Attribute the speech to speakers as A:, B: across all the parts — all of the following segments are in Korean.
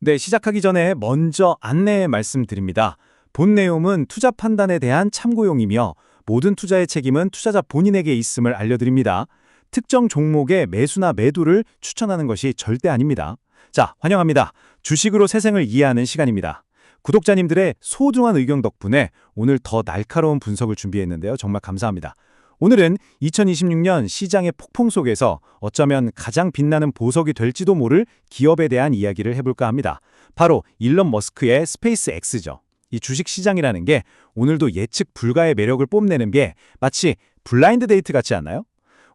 A: 네, 시작하기 전에 먼저 안내 말씀드립니다. 본 내용은 투자 판단에 대한 참고용이며 모든 투자의 책임은 투자자 본인에게 있음을 알려드립니다. 특정 종목의 매수나 매도를 추천하는 것이 절대 아닙니다. 자, 환영합니다. 주식으로 세상을 이해하는 시간입니다. 구독자님들의 소중한 의견 덕분에 오늘 더 날카로운 분석을 준비했는데요. 정말 감사합니다. 오늘은 2026년 시장의 폭풍 속에서 어쩌면 가장 빛나는 보석이 될지도 모를 기업에 대한 이야기를 해볼까 합니다. 바로 일론 머스크의 스페이스 X죠. 이 주식시장이라는 게 오늘도 예측 불가의 매력을 뽐내는 게 마치 블라인드 데이트 같지 않나요?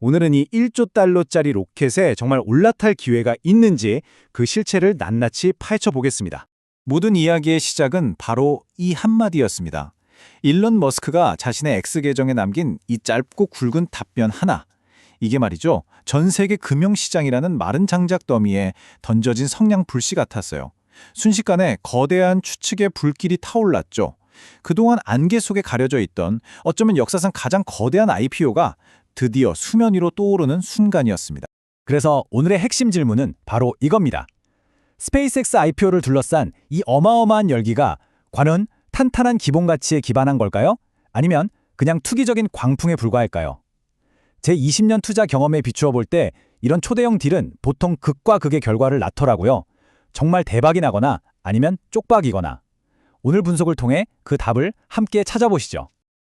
A: 오늘은 이 1조 달러짜리 로켓에 정말 올라탈 기회가 있는지 그 실체를 낱낱이 파헤쳐 보겠습니다.
B: 모든 이야기의 시작은 바로 이 한마디였습니다. 일론 머스크가 자신의 X 계정에 남긴 이 짧고 굵은 답변 하나. 이게 말이죠. 전 세계 금융시장이라는 마른 장작 더미에 던져진 성냥 불씨 같았어요. 순식간에 거대한 추측의 불길이 타올랐죠. 그동안 안개 속에 가려져 있던 어쩌면 역사상 가장 거대한 IPO가 드디어 수면 위로 떠오르는 순간이었습니다.
A: 그래서 오늘의 핵심 질문은 바로 이겁니다. 스페이스X IPO를 둘러싼 이 어마어마한 열기가 과연 탄탄한 기본 가치에 기반한 걸까요? 아니면 그냥 투기적인 광풍에 불과할까요? 제 20년 투자 경험에 비추어 볼 때 이런 초대형 딜은 보통 극과 극의 결과를 낳더라고요. 정말 대박이 나거나 아니면 쪽박이거나. 오늘 분석을 통해 그 답을 함께 찾아보시죠.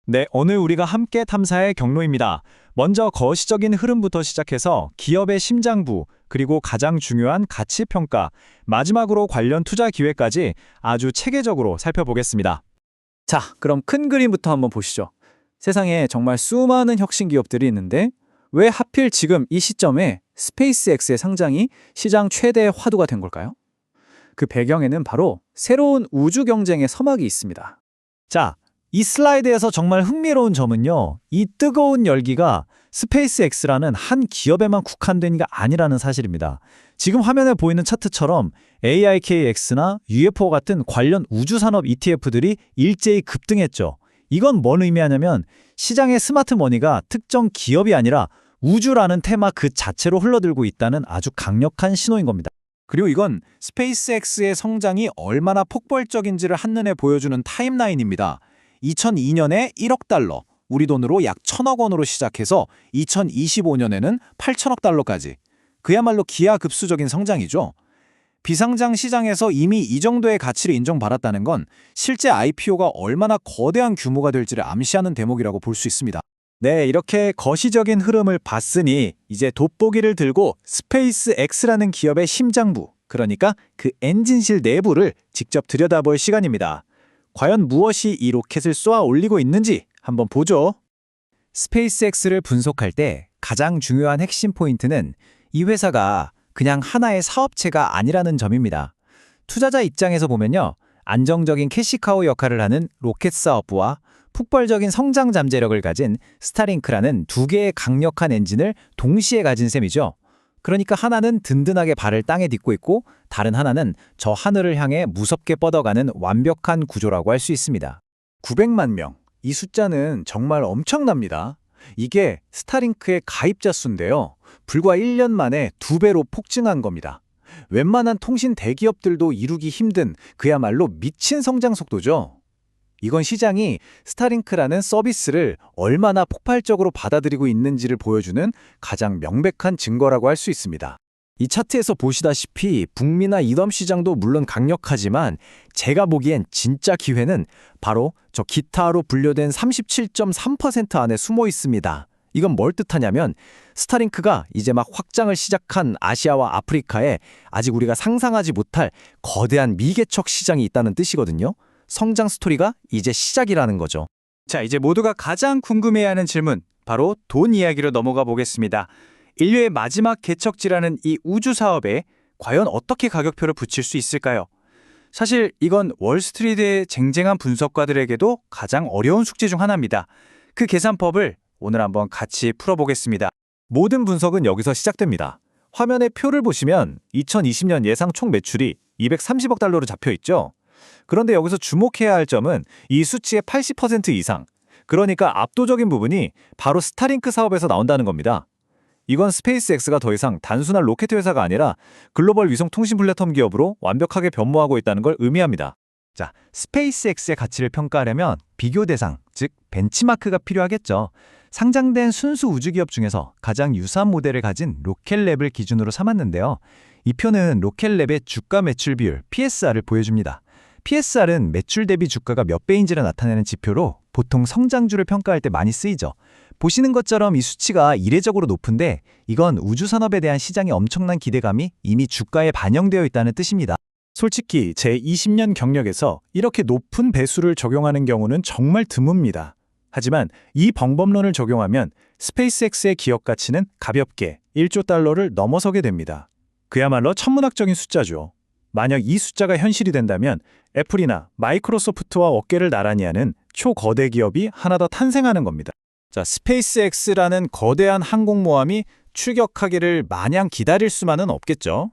B: 네, 오늘 우리가 함께 탐사할 경로입니다. 먼저 거시적인 흐름부터 시작해서 기업의 심장부, 그리고 가장 중요한 가치평가, 마지막으로 관련 투자 기회까지 아주 체계적으로 살펴보겠습니다.
C: 자, 그럼 큰 그림부터 한번 보시죠. 세상에 정말 수많은 혁신 기업들이 있는데 왜 하필 지금 이 시점에 스페이스X의 상장이 시장 최대의 화두가 된 걸까요? 그 배경에는 바로 새로운 우주 경쟁의 서막이 있습니다.
B: 자, 이 슬라이드에서 정말 흥미로운 점은요. 이 뜨거운 열기가 스페이스X라는 한 기업에만 국한된 게 아니라는 사실입니다. 지금 화면에 보이는 차트처럼 AIKX나 UFO 같은 관련 우주산업 ETF들이 일제히 급등했죠. 이건 뭘 의미하냐면 시장의 스마트 머니가 특정 기업이 아니라 우주라는 테마 그 자체로 흘러들고 있다는 아주 강력한 신호인 겁니다.
C: 그리고 이건 스페이스X의 성장이 얼마나 폭발적인지를 한눈에 보여주는 타임라인입니다. 2002년에 1억 달러, 우리 돈으로 약 1,000억 원으로 시작해서 2025년에는 8천억 달러까지. 그야말로 기하급수적인 성장이죠. 비상장 시장에서 이미 이 정도의 가치를 인정받았다는 건 실제 IPO가 얼마나 거대한 규모가 될지를 암시하는 대목이라고 볼 수 있습니다.
B: 네, 이렇게 거시적인 흐름을 봤으니 이제 돋보기를 들고 스페이스X라는 기업의 심장부, 그러니까 그 엔진실 내부를 직접 들여다볼 시간입니다. 과연 무엇이 이 로켓을 쏘아 올리고 있는지 한번 보죠.
C: 스페이스X를 분석할 때 가장 중요한 핵심 포인트는 이 회사가 그냥 하나의 사업체가 아니라는 점입니다. 투자자 입장에서 보면요. 안정적인 캐시카우 역할을 하는 로켓 사업부와 폭발적인 성장 잠재력을 가진 스타링크라는 두 개의 강력한 엔진을 동시에 가진 셈이죠. 그러니까 하나는 든든하게 발을 땅에 딛고 있고 다른 하나는 저 하늘을 향해 무섭게 뻗어가는 완벽한 구조라고 할 수 있습니다.
B: 900만 명. 이 숫자는 정말 엄청납니다. 이게 스타링크의 가입자 수인데요. 불과 1년 만에 2배로 폭증한 겁니다. 웬만한 통신 대기업들도 이루기 힘든 그야말로 미친 성장 속도죠. 이건 시장이 스타링크라는 서비스를 얼마나 폭발적으로 받아들이고 있는지를 보여주는 가장 명백한 증거라고 할 수 있습니다.
C: 이 차트에서 보시다시피 북미나 이덤 시장도 물론 강력하지만 제가 보기엔 진짜 기회는 바로 저 기타로 분류된 37.3% 안에 숨어 있습니다. 이건 뭘 뜻하냐면 스타링크가 이제 막 확장을 시작한 아시아와 아프리카에 아직 우리가 상상하지 못할 거대한 미개척 시장이 있다는 뜻이거든요. 성장 스토리가 이제 시작이라는 거죠.
B: 자, 이제 모두가 가장 궁금해하는 질문, 바로 돈 이야기로 넘어가 보겠습니다. 인류의 마지막 개척지라는 이 우주 사업에 과연 어떻게 가격표를 붙일 수 있을까요? 사실 이건 월스트리트의 쟁쟁한 분석가들에게도 가장 어려운 숙제 중 하나입니다. 그 계산법을 오늘 한번 같이 풀어보겠습니다.
C: 모든 분석은 여기서 시작됩니다. 화면에 표를 보시면 2020년 예상 총 매출이 230억 달러로 잡혀 있죠. 그런데 여기서 주목해야 할 점은 이 수치의 80% 이상, 그러니까 압도적인 부분이 바로 스타링크 사업에서 나온다는 겁니다.
B: 이건 스페이스X가 더 이상 단순한 로켓 회사가 아니라 글로벌 위성 통신 플랫폼 기업으로 완벽하게 변모하고 있다는 걸 의미합니다.
C: 자, 스페이스X의 가치를 평가하려면 비교 대상, 즉 벤치마크가 필요하겠죠. 상장된 순수 우주기업 중에서 가장 유사한 모델을 가진 로켓랩을 기준으로 삼았는데요. 이 표는 로켓랩의 주가 매출 비율 PSR을 보여줍니다. PSR은 매출 대비 주가가 몇 배인지를 나타내는 지표로 보통 성장주를 평가할 때 많이 쓰이죠. 보시는 것처럼 이 수치가 이례적으로 높은데 이건 우주산업에 대한 시장의 엄청난 기대감이 이미 주가에 반영되어 있다는 뜻입니다.
B: 솔직히 제 20년 경력에서 이렇게 높은 배수를 적용하는 경우는 정말 드뭅니다. 하지만 이 방법론을 적용하면 스페이스X의 기업 가치는 가볍게 1조 달러를 넘어서게 됩니다. 그야말로 천문학적인 숫자죠. 만약 이 숫자가 현실이 된다면 애플이나 마이크로소프트와 어깨를 나란히 하는 초거대 기업이 하나 더 탄생하는 겁니다. 자, 스페이스X라는 거대한 항공모함이 출격하기를 마냥 기다릴 수만은 없겠죠.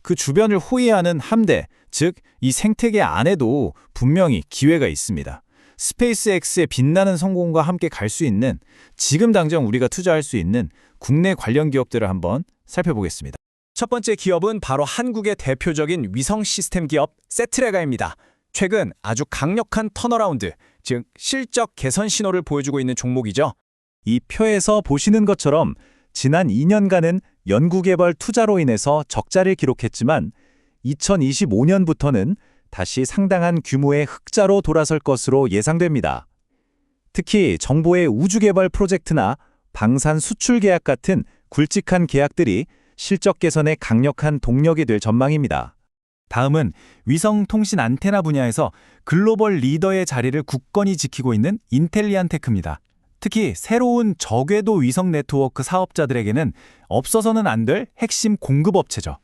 B: 그 주변을 호위하는 함대, 즉 이 생태계 안에도 분명히 기회가 있습니다. 스페이스X의 빛나는 성공과 함께 갈 수 있는, 지금 당장 우리가 투자할 수 있는 국내 관련 기업들을 한번 살펴보겠습니다.
A: 첫 번째 기업은 바로 한국의 대표적인 위성 시스템 기업 세트레가입니다. 최근 아주 강력한 턴어라운드, 즉 실적 개선 신호를 보여주고 있는 종목이죠.
B: 이 표에서 보시는 것처럼 지난 2년간은 연구개발 투자로 인해서 적자를 기록했지만 2025년부터는 다시 상당한 규모의 흑자로 돌아설 것으로 예상됩니다. 특히 정부의 우주개발 프로젝트나 방산 수출 계약 같은 굵직한 계약들이 실적 개선에 강력한 동력이 될 전망입니다.
C: 다음은 위성 통신 안테나 분야에서 글로벌 리더의 자리를 굳건히 지키고 있는 인텔리안테크입니다. 특히 새로운 저궤도 위성 네트워크 사업자들에게는 없어서는 안 될 핵심 공급업체죠.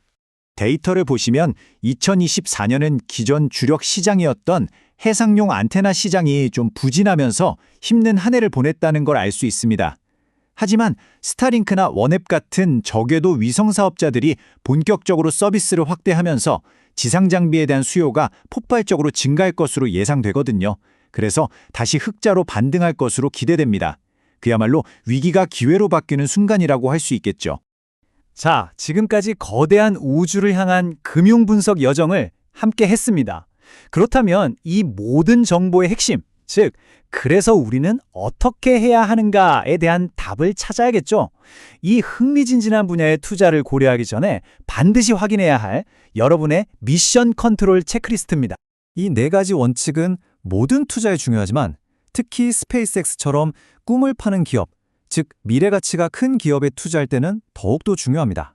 B: 데이터를 보시면 2024년은 기존 주력 시장이었던 해상용 안테나 시장이 좀 부진하면서 힘든 한 해를 보냈다는 걸 알 수 있습니다. 하지만 스타링크나 원앱 같은 저궤도 위성 사업자들이 본격적으로 서비스를 확대하면서 지상 장비에 대한 수요가 폭발적으로 증가할 것으로 예상되거든요. 그래서 다시 흑자로 반등할 것으로 기대됩니다. 그야말로 위기가 기회로 바뀌는 순간이라고 할 수 있겠죠.
C: 자, 지금까지 거대한 우주를 향한 금융 분석 여정을 함께 했습니다. 그렇다면 이 모든 정보의 핵심, 즉, 그래서 우리는 어떻게 해야 하는가에 대한 답을 찾아야겠죠. 이 흥미진진한 분야의 투자를 고려하기 전에 반드시 확인해야 할 여러분의 미션 컨트롤 체크리스트입니다. 이 네 가지 원칙은 모든 투자에 중요하지만 특히 스페이스X처럼 꿈을 파는 기업, 즉 미래 가치가 큰 기업에 투자할 때는 더욱더 중요합니다.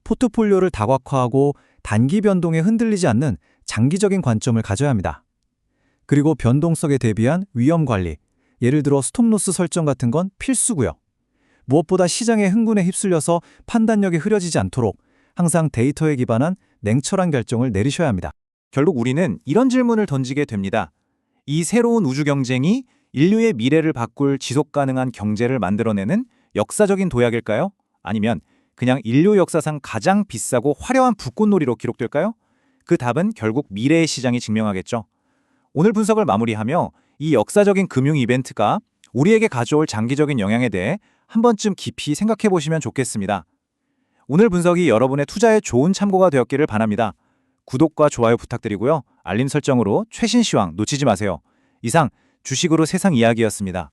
C: 포트폴리오를 다각화하고 단기 변동에 흔들리지 않는 장기적인 관점을 가져야 합니다. 그리고 변동성에 대비한 위험 관리, 예를 들어 스톱로스 설정 같은 건 필수고요. 무엇보다 시장의 흥분에 휩쓸려서 판단력이 흐려지지 않도록 항상 데이터에 기반한 냉철한 결정을 내리셔야 합니다.
B: 결국 우리는 이런 질문을 던지게 됩니다. 이 새로운 우주 경쟁이 인류의 미래를 바꿀 지속 가능한 경제를 만들어내는 역사적인 도약일까요? 아니면 그냥 인류 역사상 가장 비싸고 화려한 불꽃놀이로 기록될까요? 그 답은 결국 미래의 시장이 증명하겠죠. 오늘 분석을 마무리하며 이 역사적인 금융 이벤트가 우리에게 가져올 장기적인 영향에 대해 한 번쯤 깊이 생각해 보시면 좋겠습니다. 오늘 분석이 여러분의 투자에 좋은 참고가 되었기를 바랍니다. 구독과 좋아요 부탁드리고요. 알림 설정으로 최신 시황 놓치지 마세요. 이상 주식으로 세상 이야기였습니다.